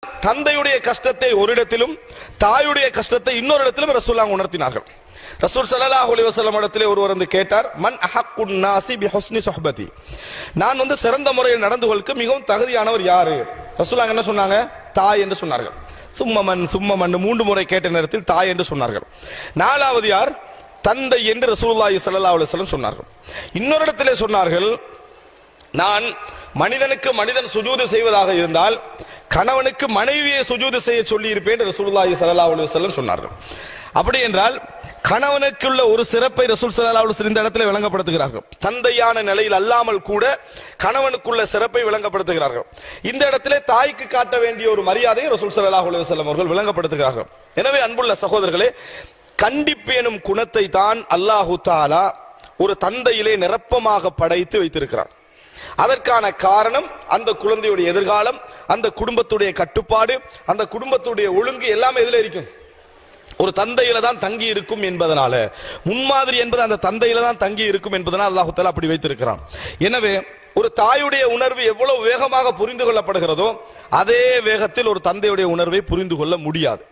தந்தையுடைய கஷ்டத்தை ஒரு இடத்திலும் தாயுடைய கஷ்டத்தை இன்னொரு இடத்திலும் ரசூலுல்லாஹ் உணர்த்தினார்கள். ரசூல் ஸல்லல்லாஹு அலைஹி வஸல்லம் இடத்திலே ஒருவர் வந்து கேட்டார், மன் அஹக்குன் நாஸி பிஹுஸ்னி சுஹ்பதி, நான் சிறந்த முறையில் நடந்து கொள்ளுக்கு மிகவும் தகுதியானவர் யாரு? ரசூலுல்லாஹ் என்ன சொன்னாங்க? தாய் என்று சொன்னார்கள். சும்மமன் 3 முறை கேட்ட நேரத்தில் தாய் என்று சொன்னார்கள். 4வது யார்? தந்தை என்று ரசூலுல்லாஹி ஸல்லல்லாஹு அலைஹி வஸல்லம் சொன்னார்கள். இன்னொரு இடத்திலே சொன்னார்கள், நான் மனிதனுக்கு மனிதன் சுஜூது செய்வதாக இருந்தால் கணவனுக்கு மனைவியை சுஜூது செய்ய சொல்லி இருப்பேன் ரசூலுல்லாஹி ஸல்லல்லாஹு அலைஹி வஸல்லம் சொன்னார்கள். அப்படி என்றால் கணவனுக்குள்ள ஒரு சிறப்பை ரசூல் ஸல்லல்லாஹு அலைஹி வஸல்லம் இந்த இடத்துல விளங்கப்படுத்துகிறார்கள். தந்தையான நிலையில் அல்லாமல் கூட கணவனுக்குள்ள சிறப்பை விளங்கப்படுத்துகிறார்கள். இந்த இடத்திலே தாய்க்கு காட்ட வேண்டிய ஒரு மரியாதையை ரசூல் ஸல்லல்லாஹு அலைஹி வஸல்லம் அவர்கள் விளங்கப்படுத்துகிறார்கள். எனவே அன்புள்ள சகோதரர்களே, கண்டிப்பு எனும் குணத்தை தான் அல்லாஹு தஆலா ஒரு தந்தையிலே நிரப்பமாக படைத்து வைத்திருக்கிறார். அதற்கான காரணம் அந்த குழந்தையுடைய எதிர்காலம், அந்த குடும்பத்துடைய கட்டுப்பாடு, அந்த குடும்பத்துடைய ஒழுங்கு எல்லாமே எதுல இருக்கும்? ஒரு தந்தையில தான் தங்கி இருக்கும் என்பதனால, முன்மாதிரி என்பது அந்த தந்தையில தான் தங்கி இருக்கும் என்பதனால் அல்லாஹ் தஆலா அப்படி வைத்திருக்கிறான். எனவே ஒரு தாயுடைய உணர்வு எவ்வளவு வேகமாக புரிந்து கொள்ளப்படுகிறதோ அதே வேகத்தில் ஒரு தந்தையுடைய உணர்வை புரிந்து கொள்ள முடியாது.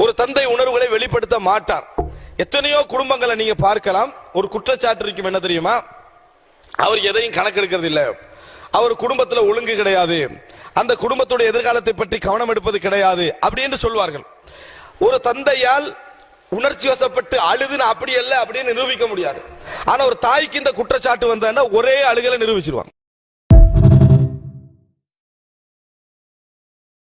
ஒரு தந்தை உணர்வுகளை வெளிப்படுத்த மாட்டார். எத்தனையோ குடும்பங்களை நீங்க பார்க்கலாம். ஒரு குற்றச்சாட்டு இருக்கும், என்ன தெரியுமா? அவர் எதையும் கணக்கெடுக்கிறது இல்லை, அவர் குடும்பத்துல ஒழுங்கு கிடையாது, அந்த குடும்பத்துடைய எதிர்காலத்தை பற்றி கவனம் எடுப்பது கிடையாது அப்படி என்று சொல்வார்கள். ஒரு தந்தையால் உணர்ச்சி வசப்பட்டு அழுதுன்னு அப்படி அல்ல அப்படின்னு நிரூபிக்க முடியாது. ஆனா ஒரு தாய்க்கு இந்த குற்றச்சாட்டு வந்தா ஒரே அழுகலை நிரூபிச்சிருவாங்க.